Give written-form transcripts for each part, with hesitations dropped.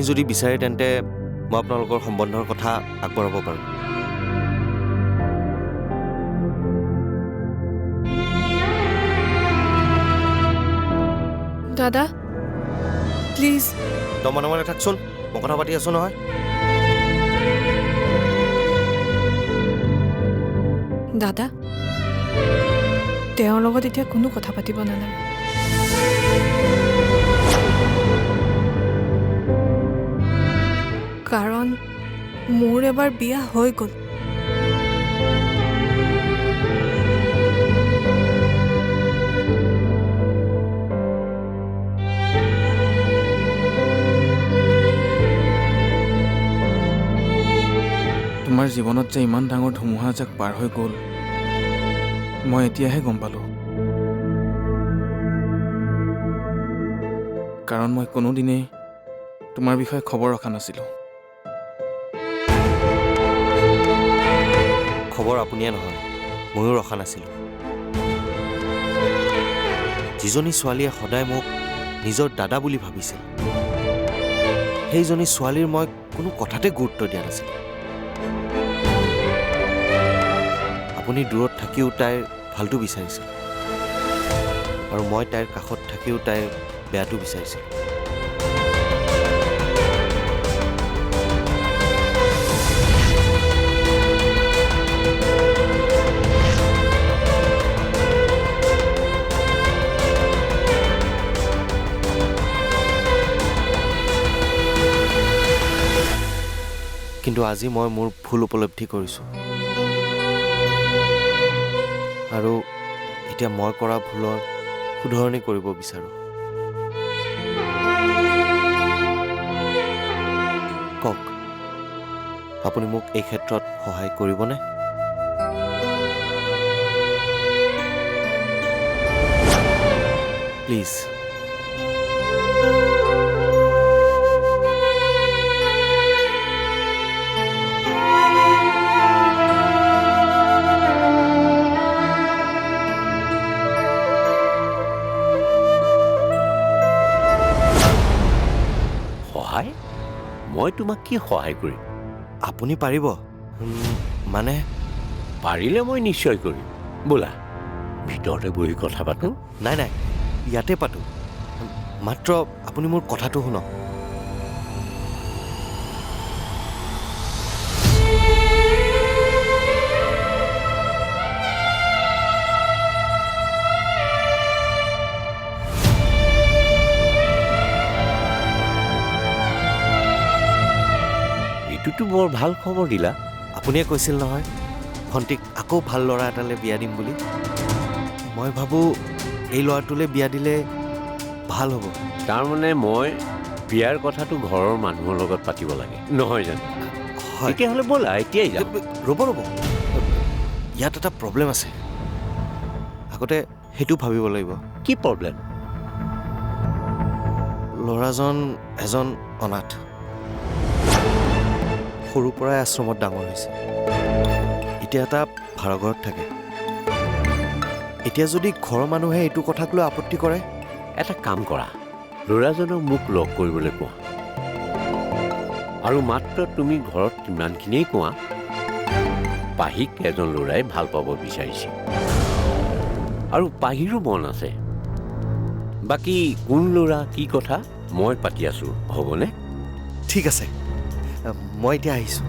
যদি বিচাৰে তেন্তে মই আপোনালোকৰ সম্বন্ধৰ কথা আগবঢ়াব পাৰোঁ। দাদা প্লিজ। তই মনে মনে থাকচোন, মই কথা পাতি আছোঁ নহয়। দাদা তেওঁৰ লগত এতিয়া কোনো কথা পাতিব নালাগে। কাৰণ মোৰ এবাৰ বিয়া হৈ গ'ল। তোমাৰ জীৱনত যে ইমান ডাঙৰ ধুমুহা যাক পাৰ হৈ গ'ল মই এতিয়াহে গম পালোঁ। কাৰণ মই কোনোদিনেই তোমাৰ বিষয়ে খবৰ ৰখা নাছিলোঁ। খবৰ আপুনিয়ে নহয়, ময়ো ৰখা নাছিলোঁ। যিজনী ছোৱালীয়ে সদায় মোক নিজৰ দাদা বুলি ভাবিছিল, সেইজনী ছোৱালীৰ মই কোনো কথাতে গুৰুত্ব দিয়া নাছিলোঁ। আপুনি দূৰত থাকিও তাইৰ ভালটো বিচাৰিছিল আৰু মই তাইৰ কাষত থাকিও তাইৰ বেয়াটো বিচাৰিছিলোঁ। কিন্তু আজি মই মোৰ ভুল উপলব্ধি কৰিছোঁ আৰু এতিয়া মই কৰা ভুলৰ শুধৰণি কৰিব বিচাৰোঁ। কওক, আপুনি মোক এই ক্ষেত্ৰত সহায় কৰিবনে? প্লিজ। সহায়? মই তোমাক কি সহায় কৰিম? আপুনি পাৰিব? মানে পাৰিলে মই নিশ্চয় কৰিম। বোলা ভিতৰতে বহি কথা পাতোঁ। নাই নাই, ইয়াতে পাতোঁ। মাত্ৰ আপুনি মোৰ কথাটো শুনক। এইটোতো বৰ ভাল খবৰ দিলা। আপুনিয়ে কৈছিল নহয় ভণ্টিক আকৌ ভাল ল'ৰা এটালৈ বিয়া দিম বুলি। মই ভাবোঁ এই ল'ৰাটোলৈ বিয়া দিলে ভাল হ'ব। তাৰমানে মই বিয়াৰ কথাটো ঘৰৰ মানুহৰ লগত পাতিব লাগে, নহয় জানো? হয়। তেতিয়াহ'লে ব'লা এতিয়াই যাওঁ। ৰ'ব ৰ'ব, ইয়াত এটা প্ৰব্লেম আছে। আগতে সেইটো ভাবিব লাগিব। কি প্ৰব্লেম? ল'ৰাজন এজন অনাথ, সৰুৰ পৰাই আশ্ৰমত ডাঙৰ হৈছে। এতিয়া এটা ভাড়াঘৰত থাকে। এতিয়া যদি ঘৰৰ মানুহে এইটো কথাক লৈ আপত্তি কৰে? এটা কাম কৰা, ল'ৰাজনক মোক লগ কৰিবলৈ কোৱা আৰু মাত্ৰ তুমি ঘৰত ইমানখিনিয়েই কোৱা পাহিক এজন ল'ৰাই ভাল পাব বিচাৰিছে আৰু পাহিৰো মন আছে। বাকী কোন ল'ৰা কি কথা মই পাতি আছোঁ, হ'বনে? ঠিক আছে, মই এতিয়া আহিছোঁ।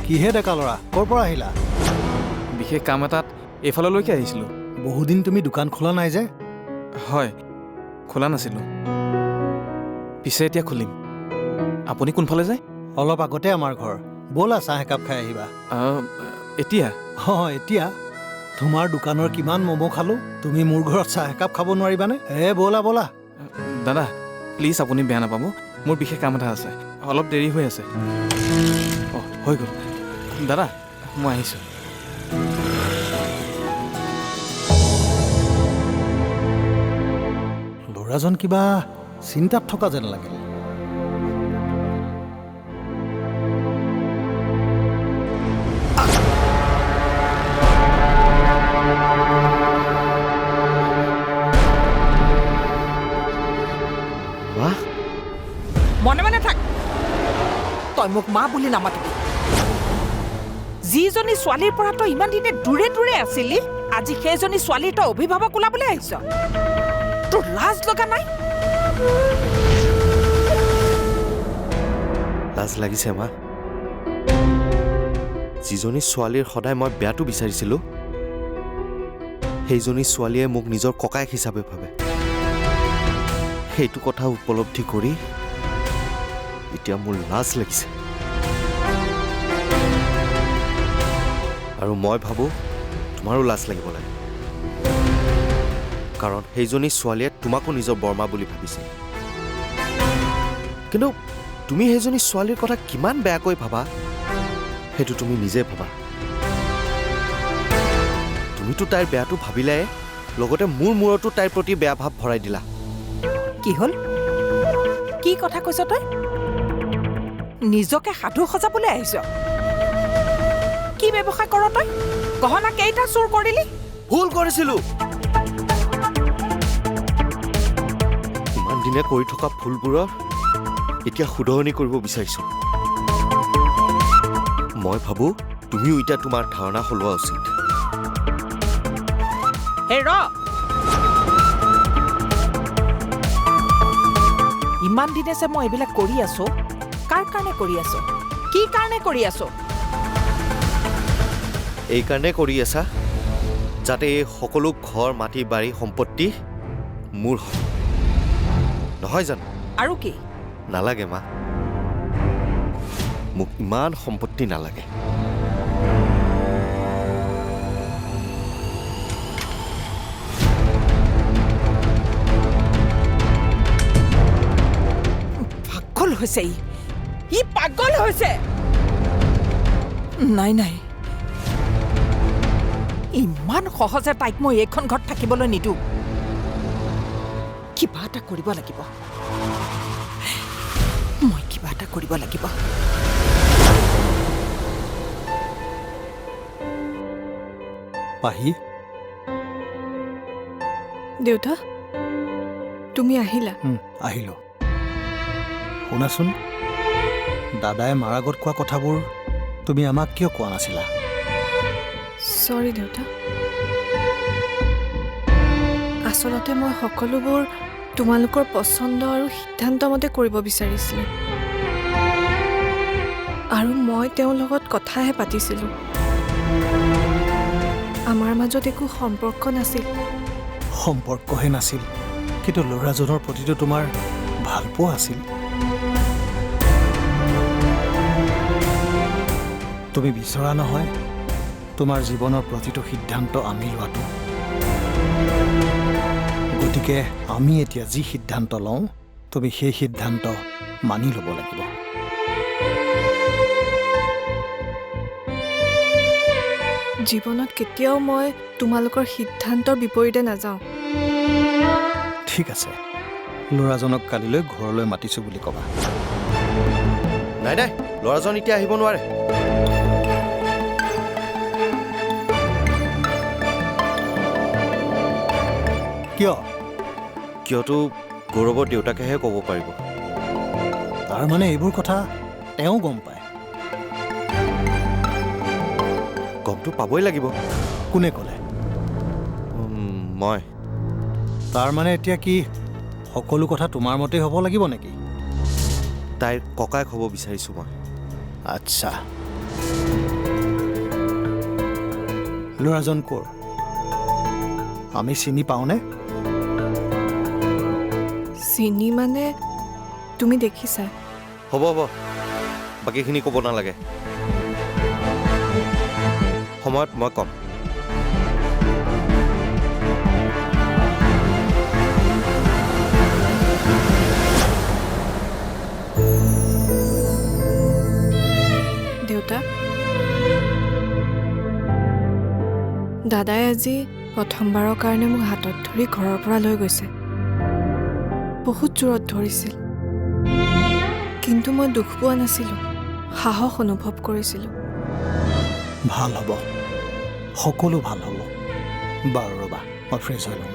কিহে ডেকা ল'ৰা, ক'ৰ পৰা আহিলা? বিশেষ কাম এটাত এইফাললৈকে আহিছিলোঁ। বহুদিন তুমি দোকান খোলা নাই যে? হয়, খোলা নাছিলোঁ। পিছে এতিয়া খুলিম। আপুনি কোনফালে যায়? অলপ আগতে আমাৰ ঘৰ। ব'লা চাহ একাপ খাই আহিবা। এতিয়া? এতিয়া তোমাৰ দোকানৰ কিমান ম'ম' খালোঁ, তুমি মোৰ ঘৰত চাহ একাপ খাব নোৱাৰিবানে? ব'লা ব'লা। দাদা প্লিজ আপুনি বেয়া নাপাব, মোৰ বিশেষ কাম এটা আছে, অলপ দেৰি হৈ আছে। হৈ গ'ল। দাদা মই আহিছোঁ। ল'ৰাজন কিবা চিন্তাত থকা যেন লাগিল। মা মনে মনে থাক, তই মোক মা বুলি নামাতিবি। যিজনী ছোৱালীৰ পৰা তই ইমান দিনে দূৰে দূৰে আছিলি, আজি সেইজনী ছোৱালীৰ তই অভিভাৱক ওলাবলৈ আহিছ। তোৰ লাজ লগা নাই? লাজ লাগিছে মা। যিজনী ছোৱালীৰ সদায় মই বেয়াটো বিচাৰিছিলোঁ, সেইজনী ছোৱালীয়ে মোক নিজৰ ককায়েক হিচাপে ভাবে। সেইটো কথা উপলব্ধি কৰি এতিয়া মোৰ লাজ লাগিছে। আৰু মই ভাবোঁ তোমাৰো লাজ লাগিব লাগে, কাৰণ সেইজনী ছোৱালীয়ে তোমাকো নিজৰ বৰমা বুলি ভাবিছিল। কিন্তু তুমি সেইজনী ছোৱালীৰ কথা কিমান বেয়াকৈ ভাবা সেইটো তুমি নিজে ভাবা। তুমিতো তাইৰ বেয়াটো ভাবিলাই, লগতে মোৰ মূৰতো তাইৰ প্ৰতি বেয়া ভাৱ ভৰাই দিলা। কি হ'ল? কি কথা কৈছ তই? নিজকে সাধু সজাবলৈ আহিছ? কি ব্যৱসায় কৰ তই? গহনা কেইটা চুৰ কৰিলি? ভুল কৰিছিলোঁ। ইমান দিনে কৰি থকা ভুলবোৰৰ এতিয়া শুধৰণি কৰিব বিচাৰিছোঁ। মই ভাবোঁ তুমিও এতিয়া তোমাৰ ধাৰণা সলোৱা উচিত। হে ৰ! ইমান দিনে যে মই এইবিলাক কৰি আছো, কাৰ কাৰণে কৰি আছো? কি কাৰণে কৰি আছো? এইকাৰণে কৰি আছা যাতে এই সকলো ঘৰ, মাটি, বাৰী, সম্পত্তি মোৰ হয়, নহয় জানো? আৰু কি? নালাগে মা, মোক ইমান সম্পত্তি নালাগে। পাগল হৈছে ই পাগল হৈছে। নাই নাই, ইমান সহজে তাইক মই এইখন ঘৰত থাকিবলৈ নিদিওঁ। কিবা এটা কৰিব লাগিব, মই কিবা এটা কৰিব লাগিব। পাহি, দেউতা তুমি আহিলা? আহিলোঁ। শুনাচোন, দাদাই মাৰ আগত কোৱা কথাবোৰ তুমি আমাক কিয় কোৱা নাছিলা? চৰি দেউতা, আচলতে মই সকলোবোৰ তোমালোকৰ পচন্দ আৰু সিদ্ধান্ত মতে কৰিব বিচাৰিছিলোঁ, আৰু মই তেওঁৰ লগত কথাহে পাতিছিলোঁ। আমাৰ মাজত একো সম্পৰ্ক নাছিল। সম্পৰ্কহে নাছিল, কিন্তু ল'ৰাজনৰ প্ৰতিটো তোমাৰ ভালপোৱা আছিল। তুমি বিচৰা নহয় তোমাৰ জীৱনৰ প্ৰতিটো সিদ্ধান্ত আমি লোৱাটো। গতিকে আমি এতিয়া যি সিদ্ধান্ত লওঁ, তুমি সেই সিদ্ধান্ত মানি ল'ব লাগিব। জীৱনত কেতিয়াও মই তোমালোকৰ সিদ্ধান্তৰ বিপৰীতে নাযাওঁ। ঠিক আছে, ল'ৰাজনক কালিলৈ ঘৰলৈ মাতিছোঁ বুলি ক'বা। নাই নাই, ল'ৰাজন এতিয়া আহিব নোৱাৰে। কিয়? কিয়তো গৌৰৱৰ দেউতাকেহে ক'ব পাৰিব। তাৰমানে এইবোৰ কথা তেওঁ গম পায়। গমটো পাবই লাগিব। কোনে ক'লে? মই। তাৰমানে এতিয়া কি সকলো কথা তোমাৰ মতেই হ'ব লাগিব নেকি? তাইৰ ককায়েক হ'ব বিচাৰিছোঁ মই। আচ্ছা, ল'ৰাজন ক'ৰ? আমি চিনি পাওঁনে? চিনি মানে তুমি দেখিছা? হ'ব হ'ব, বাকীখিনি ক'ব নালাগে, সময়ত মই ক'ম। দেউতা, দাদাই আজি প্ৰথমবাৰৰ কাৰণে মোক হাতত ধৰি ঘৰৰ পৰা লৈ গৈছে। বহুত জোৰত ধৰিছিল, কিন্তু মই দুখ পোৱা নাছিলোঁ, সাহস অনুভৱ কৰিছিলোঁ। ভাল হ'ব, সকলো ভাল হ'ব। বাৰু ৰ'বা, মই ফ্ৰেছ হৈ লওঁ।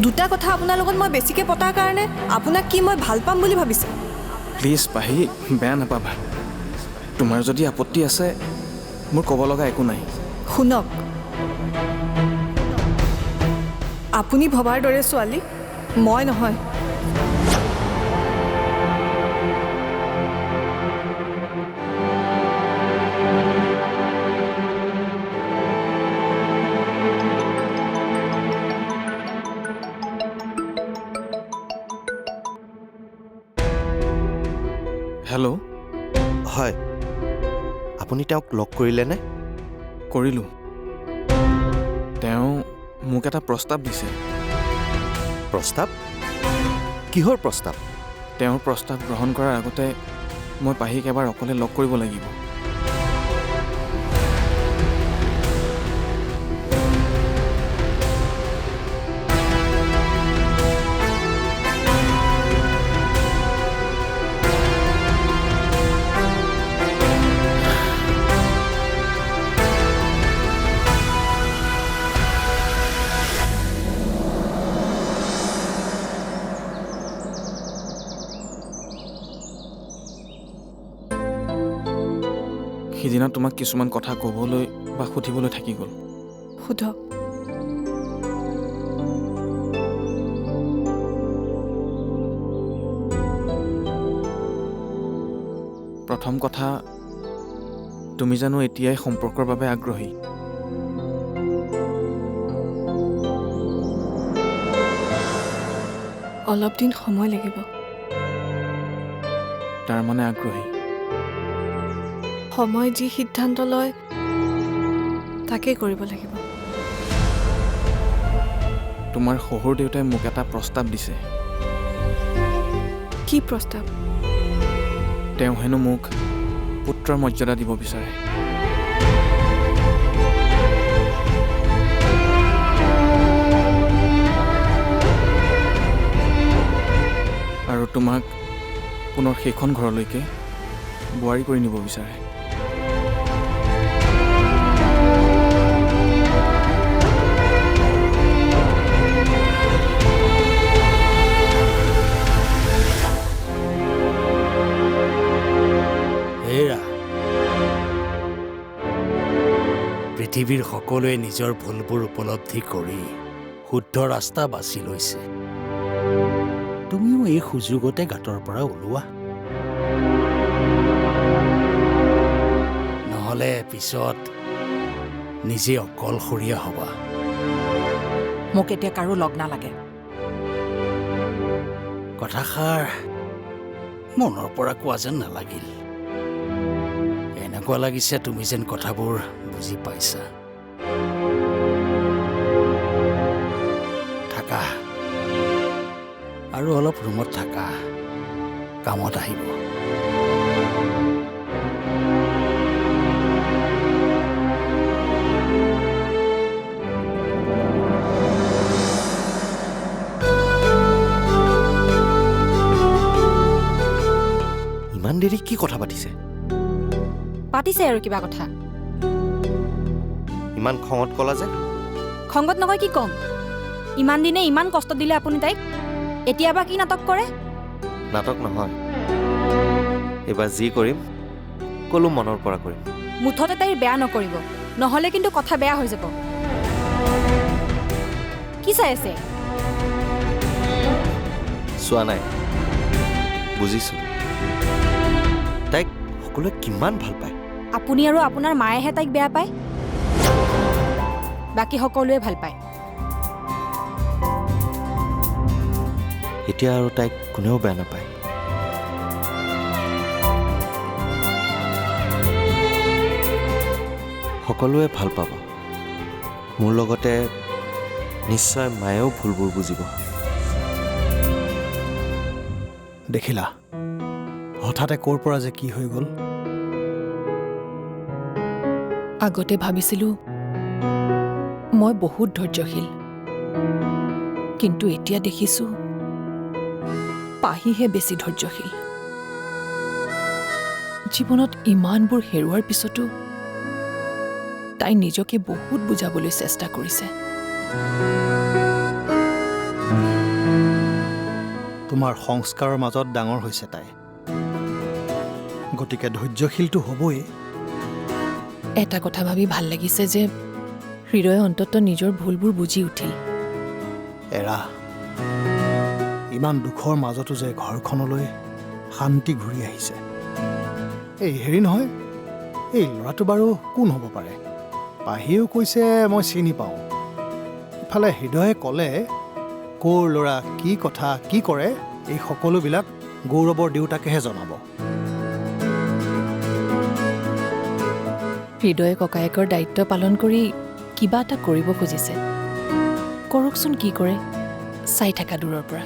দুটা কথা আপোনাৰ লগত মই বেছিকৈ পতাৰ কাৰণে আপোনাক কি মই ভাল পাম বুলি ভাবিছে? প্লিজ পাহি, বেয়া নাপাবা। তোমাৰ যদি আপত্তি আছে, মোৰ ক'ব লগা একো নাই। শুনক, আপুনি ভবাৰ দৰে ছোৱালী মই নহয়। হেল্ল', হয়, আপুনি তেওঁক লগ কৰিলেনে? কৰিলোঁ। তেওঁ মোক এটা প্ৰস্তাৱ দিছে। প্ৰস্তাৱ? কিহৰ প্ৰস্তাৱ? তেওঁৰ প্ৰস্তাৱ গ্ৰহণ কৰাৰ আগতে মই পাহিক এবাৰ অকলে লগ কৰিব লাগিব। সিদিনা তোমাক কিছুমান কথা ক'বলৈ বা সুধিবলৈ থাকি গ'ল। সোধক। প্ৰথম কথা, তুমি জানো এতিয়াই সম্পৰ্কৰ বাবে আগ্ৰহী? অলপ দিন সময় লাগিব। তাৰমানে আগ্ৰহী? সময় যি সিদ্ধান্ত লয় তাকেই কৰিব লাগিব। তোমাৰ শহুৰ দেউতাই মোক এটা প্ৰস্তাৱ দিছে। কি প্ৰস্তাৱ? তেওঁ হেনো মোক পুত্ৰৰ মৰ্যাদা দিব বিচাৰে। আৰু তোমাক পুনৰ সেইখন ঘৰলৈকে বোৱাৰী কৰি নিব বিচাৰে। পৃথিৱীৰ সকলোৱে নিজৰ ভুলবোৰ উপলব্ধি কৰি শুদ্ধ ৰাস্তা বাছি লৈছে। তুমিও এই সুযোগতে গাঁতৰ পৰা ওলোৱা, নহ'লে পিছত নিজে অকলশৰীয়া হ'বা। মোক এতিয়া কাৰো লগ নালাগে। কথাষাৰ মনৰ পৰা কোৱা যেন নালাগিল। এনেকুৱা লাগিছে তুমি যেন কথাবোৰ বুজি পাইছা। থাকা, আৰু অলপ ৰুমত থাকা, কামত আহিব। ইমান দেৰি কি কথা পাতিছে? পাতিছে আৰু কিবা কথা। ইমান খঙত ক'লা যে? খংগত নকয় কি ক'ম? ইমান দিনে ইমান কষ্ট দিলে আপুনি তাইক, এতিয়া বা কি নাটক কৰে? নাটক নহয়, এইবাৰ যি কৰিম ক'লো মনৰ পৰা কৰিম। মুঠতে তাইৰ বেয়া নকৰিব, নহ'লে কিন্তু কথা বেয়া হৈ যাব। কি চাই আছে? চোৱা নাই, বুজিছোঁ। তাইক সকলোৱে কিমান ভাল পায়। আপুনি আৰু আপোনাৰ মায়েহে তাইক বেয়া পায়, বাকী সকলোৱে ভাল পায়। এতিয়া আৰু তাইক কোনেও বেয়া নাপায়। সকলোৱে ভাল পাব। মোৰ লগতে নিশ্চয় মায়েও ভুলবোৰ বুজিব। দেখিলা, হঠাতে ক'ৰ পৰা যে কি হৈ গ'ল। আগতে ভাবিছিলোঁ মই বহুত ধৈৰ্যশীল, কিন্তু এতিয়া দেখিছোঁ পাহিহে বেছি ধৈৰ্যশীল। জীৱনত ইমানবোৰ হেৰুৱাৰ পিছতো তাই নিজকে বহুত বুজাবলৈ চেষ্টা কৰিছে। তোমাৰ সংস্কাৰৰ মাজত ডাঙৰ হৈছে তাই, গতিকে ধৈৰ্যশীলটো হ'বই। এটা কথা ভাবি ভাল লাগিছে যে হৃদয়ে অন্ততঃ নিজৰ ভুলবোৰ বুজি উঠিল। এৰা, ইমান দুখৰ মাজতো যে ঘৰখনলৈ শান্তি ঘূৰি আহিছে। এই হেৰি নহয়, এই ল'ৰাটো বাৰু কোন হ'ব পাৰে? পাহিয়েও কৈছে মই চিনি পাওঁ। ইফালে হৃদয়ে ক'লে ক'ৰ ল'ৰা, কি কথা, কি কৰে, এই সকলোবিলাক গৌৰৱৰ দেউতাকেহে জনাব। হৃদয়ে ককায়েকৰ দায়িত্ব পালন কৰি কিবা এটা কৰিব খুজিছে। কৰকচোন কি কৰে, চাই থাকা দূৰৰ পৰা।